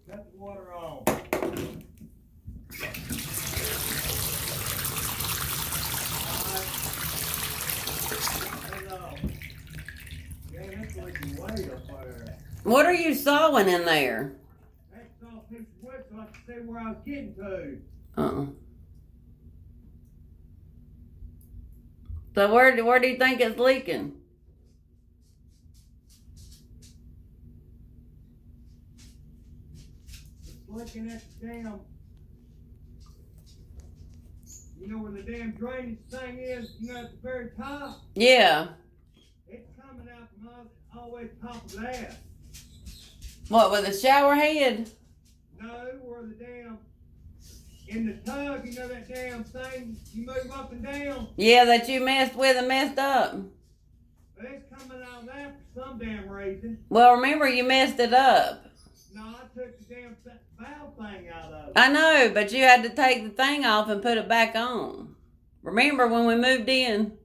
Cut the water on. Damn, it's leaking way up there. What are you sawing in there? That's all a piece of wood so I can see where I was getting to. So where do you think it's leaking? It's looking at the damn. You know where the damn drainage thing is? You know, at the very top? Yeah. It's coming out from all the way to the top of that. What, with a shower head? No, where the damn, in the tub, you know that damn thing you move up and down? Yeah, that you messed with and messed up. But it's coming out of that for some damn reason. Well, remember you messed it up. No, I took the damn valve thing out of it. I know, but you had to take the thing off and put it back on. Remember when we moved in?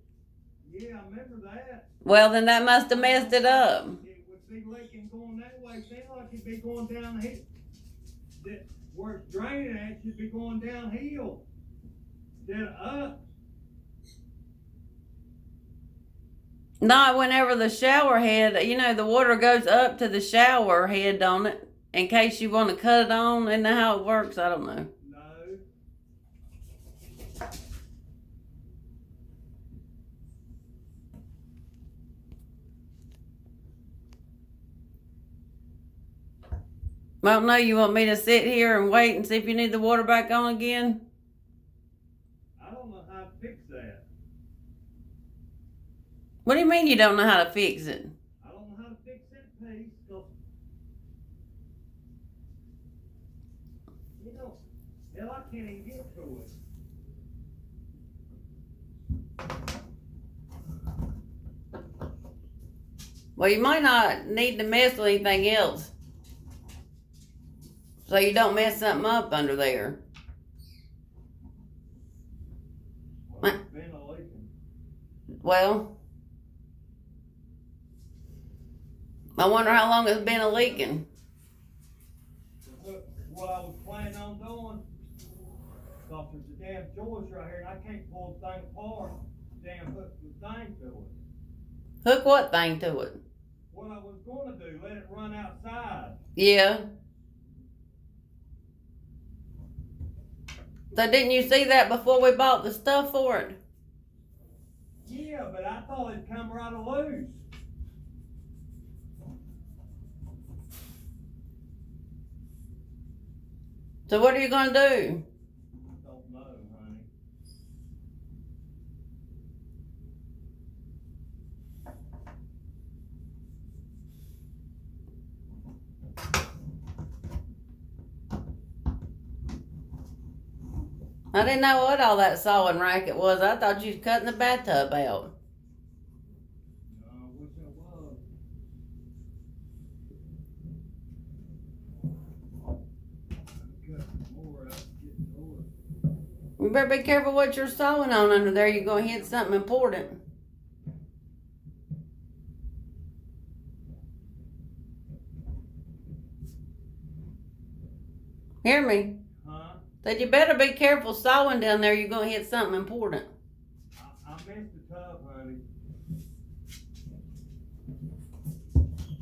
Yeah, I remember that. Well, then that must have messed it up. It would be leaking going that way. Seemed like it'd be going down the hill. Where it's draining at should be going downhill instead of up. Not whenever the shower head, you know, the water goes up to the shower head, don't it? In case you want to cut it on. Isn't that how it works? I don't know. No. Well, no, you want me to sit here and wait and see if you need the water back on again? I don't know how to fix that. What do you mean you don't know how to fix it? I don't know how to fix that piece. Cause, you know, hell, I can't even get to it. Well, you might not need to mess with anything else. So you don't mess something up under there. Well, it's been a leaking. Well, I wonder how long it's been a leaking. What I was planning on doing, because there's a damn joist right here, and I can't pull the thing apart. Damn, hook the thing to it. Hook what thing to it? What I was going to do, let it run outside. Yeah. So didn't you see that before we bought the stuff for it? Yeah, but I thought it'd come right loose. So what are you going to do? Don't know, honey. I didn't know what all that sawing racket was. I thought you was cutting the bathtub out. No, I wish I was. Cut more out to get to it. You better be careful what you're sawing on under there. You're going to hit something important. Hear me? Huh? Said you better be careful sawing down there. You're going to hit something important. I missed the tub, honey.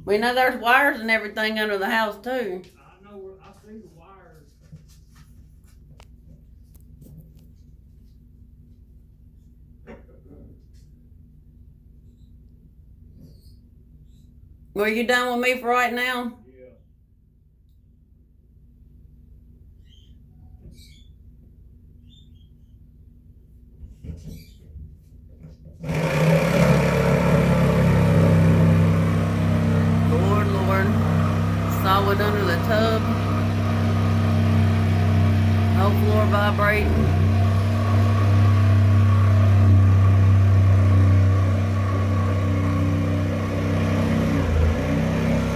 We know there's wires and everything under the house too. I know where, I see the wires. Well, you done with me for right now? Yeah. Lord, Lord. Saw it under the tub. Whole floor vibrating.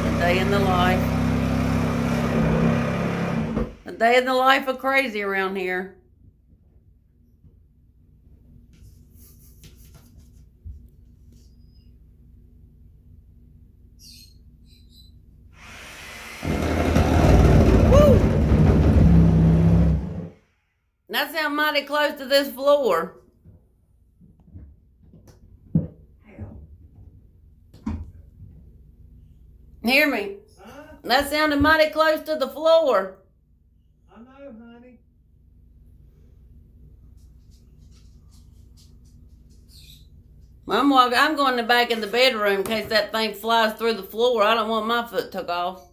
A day in the life. A day in the life of crazy around here. Woo! sound mighty close to this floor. Hear me? Huh? That sounded mighty close to the floor. I know, honey. I'm going back in the bedroom in case that thing flies through the floor. I don't want my foot took off.